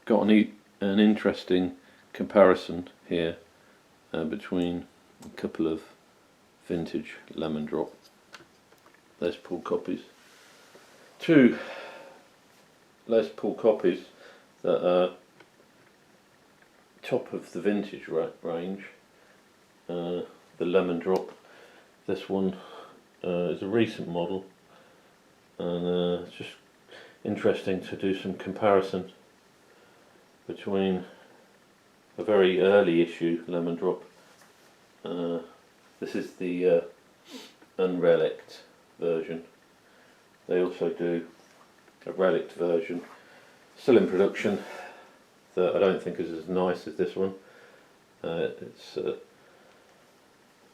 got an interesting comparison here between a couple of vintage Lemondrop Les Paul copies. Two Les Paul copies that are top of the vintage range. The Lemondrop. This one is a recent model, and it's just interesting to do some comparison between a very early issue Lemondrop. This is the unrelict version. They also do a relict version, still in production, that I don't think is as nice as this one.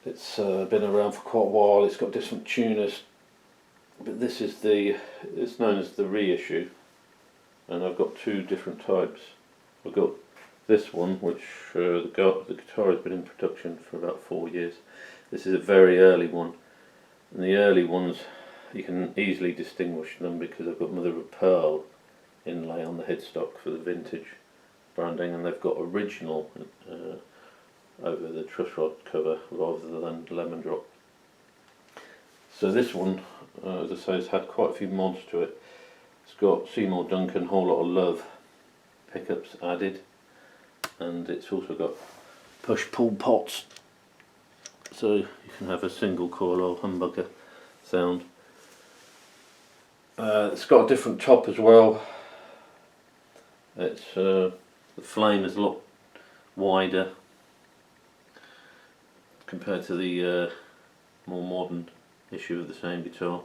It's been around for quite a while. It's got different tuners, but this is it's known as the reissue, and I've got two different types. I've got this one, which the guitar has been in production for about 4 years. This is a very early one, and the early ones you can easily distinguish them because they've got mother of pearl inlay on the headstock for the vintage branding, and they've got original over the truss rod cover rather than Lemondrop. So this one, as I say, has had quite a few mods to it. It's got Seymour Duncan Whole Lot of Love pickups added, and it's also got push-pull pots, so you can have a single coil or humbucker sound. It's got a different top as well. It's the flame is a lot wider compared to the more modern issue of the same guitar.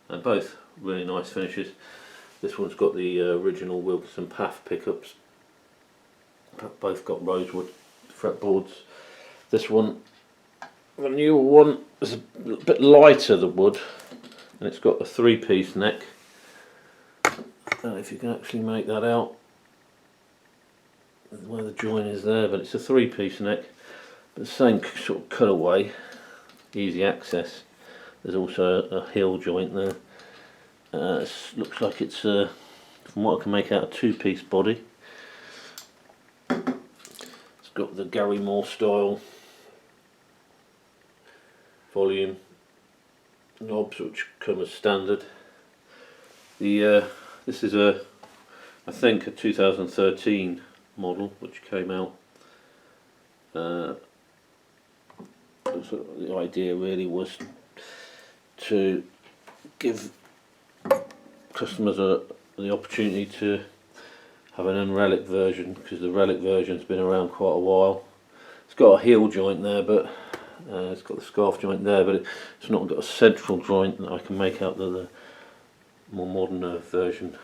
They're both really nice finishes. This one's got the original Wilkinson PAF pickups. Both got rosewood fretboards. This one, the newer one, is a bit lighter, the wood, and it's got a three-piece neck. I don't know if you can actually make that out where the join is there, but it's a three-piece neck, but the same sort of cutaway, easy access. There's also a heel joint there. It looks like it's from what I can make out, a two-piece body. It's got the Gary Moore style volume knobs, which come as standard. This is I think a 2013 model which came out. So the idea really was to give customers the opportunity to have an unrelic version, because the relic version's been around quite a while. It's got a heel joint there, but it's got the scarf joint there, but it's not got a central joint that I can make out that the more modern version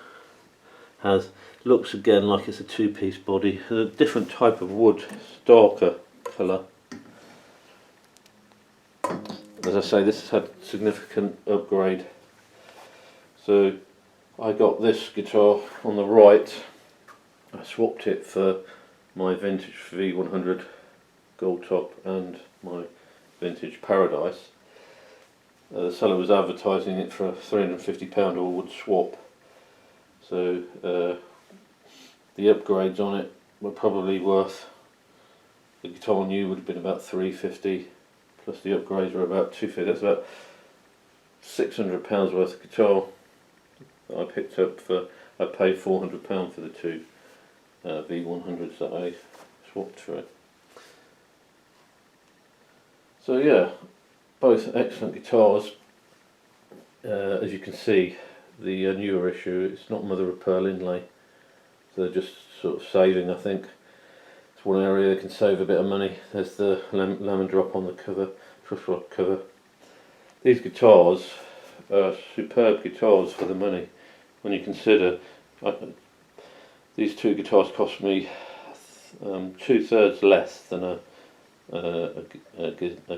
has. Looks again like it's a two-piece body, a different type of wood, darker colour. As I say, this has had significant upgrade. So I got this guitar on the right. I swapped it for my Vintage V100 Gold Top and my Vintage Paradise. The seller was advertising it for a £350 all wood swap. So the upgrades on it were probably worth, the guitar new would have been about £350, plus the upgrades were about £250. That's about £600 worth of guitar that I picked up for. I paid £400 for the two V100s that I swapped for it. So yeah, both excellent guitars. As you can see, the newer issue, it's not mother of pearl inlay, so they're just sort of saving, I think. It's one area they can save a bit of money. There's the Lemondrop on the cover, truss rod cover. These guitars are superb guitars for the money. When you consider these two guitars cost me 2/3 less than a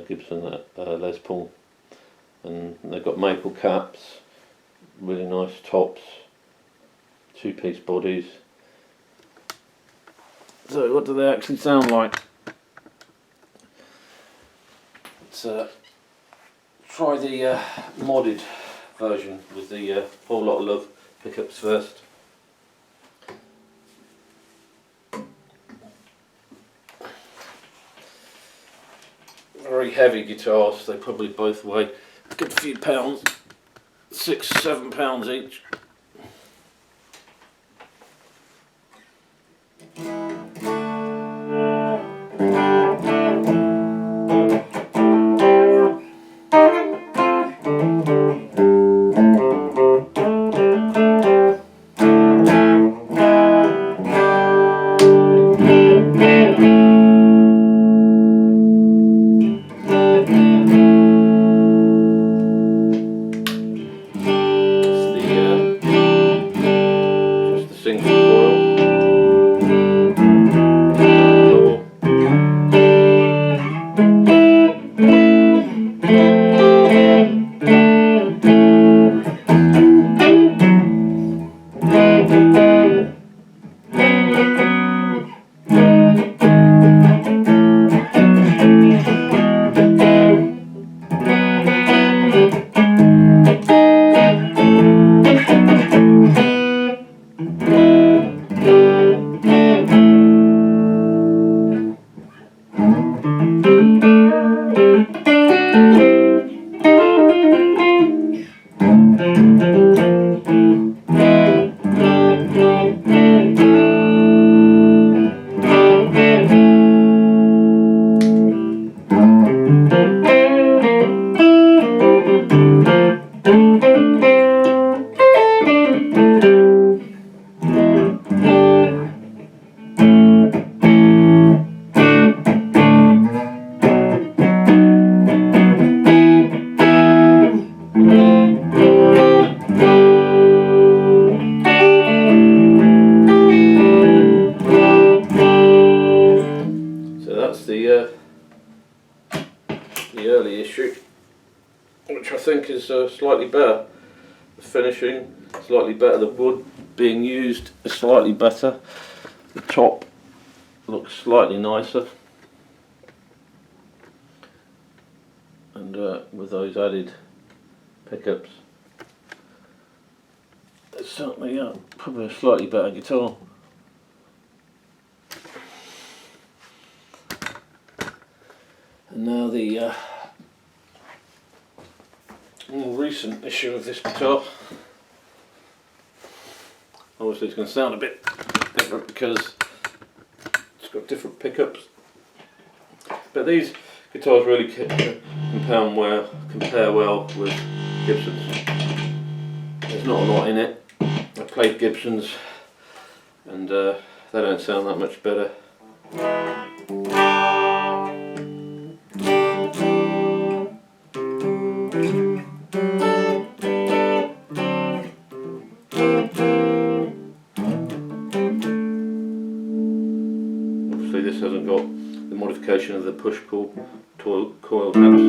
Gibson Les Paul, and they've got maple caps, really nice tops, two-piece bodies. So what do they actually sound like? Let's try the modded version with the Whole Lot of Love pickups first. very heavy guitars. They probably both weigh a good few pounds, 6-7 pounds each. The early issue, which I think is slightly better. The finishing slightly better, the wood being used is slightly better, the top looks slightly nicer, and with those added pickups, it's certainly probably a slightly better guitar. And now the more recent issue of this guitar. Obviously it's going to sound a bit different because it's got different pickups, but these guitars really compare well with Gibsons. There's not a lot in it. I played Gibsons and they don't sound that much better. This hasn't got the modification of the push-pull coil tabs.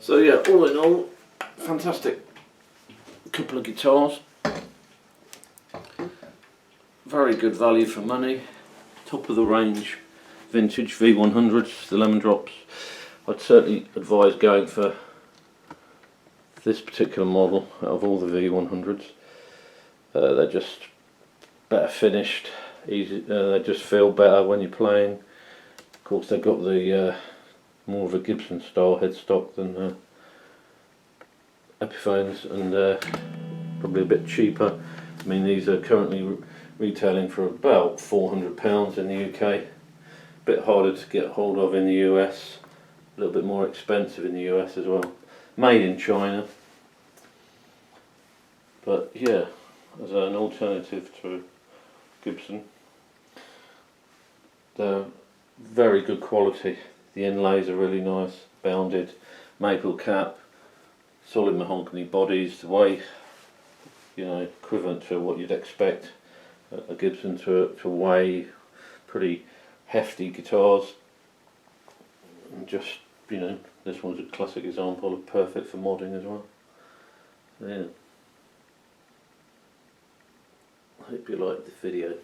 So yeah, all in all, fantastic couple of guitars. Very good value for money. Top of the range vintage V100s, the Lemondrops. I'd certainly advise going for this particular model out of all the V100s. They're just better finished, easy. They just feel better when you're playing. Of course, they've got the more of a Gibson style headstock than Epiphones, and probably a bit cheaper. I mean, these are currently retailing for about £400 in the UK. A bit harder to get hold of in the US. A little bit more expensive in the US as well. Made in China. But yeah, as an alternative to Gibson, they're very good quality. The inlays are really nice, bounded, maple cap, solid mahogany bodies, the way, you know, equivalent to what you'd expect a Gibson to weigh, pretty hefty guitars, and just, you know, this one's a classic example of perfect for modding as well. Yeah. I hope you liked the video.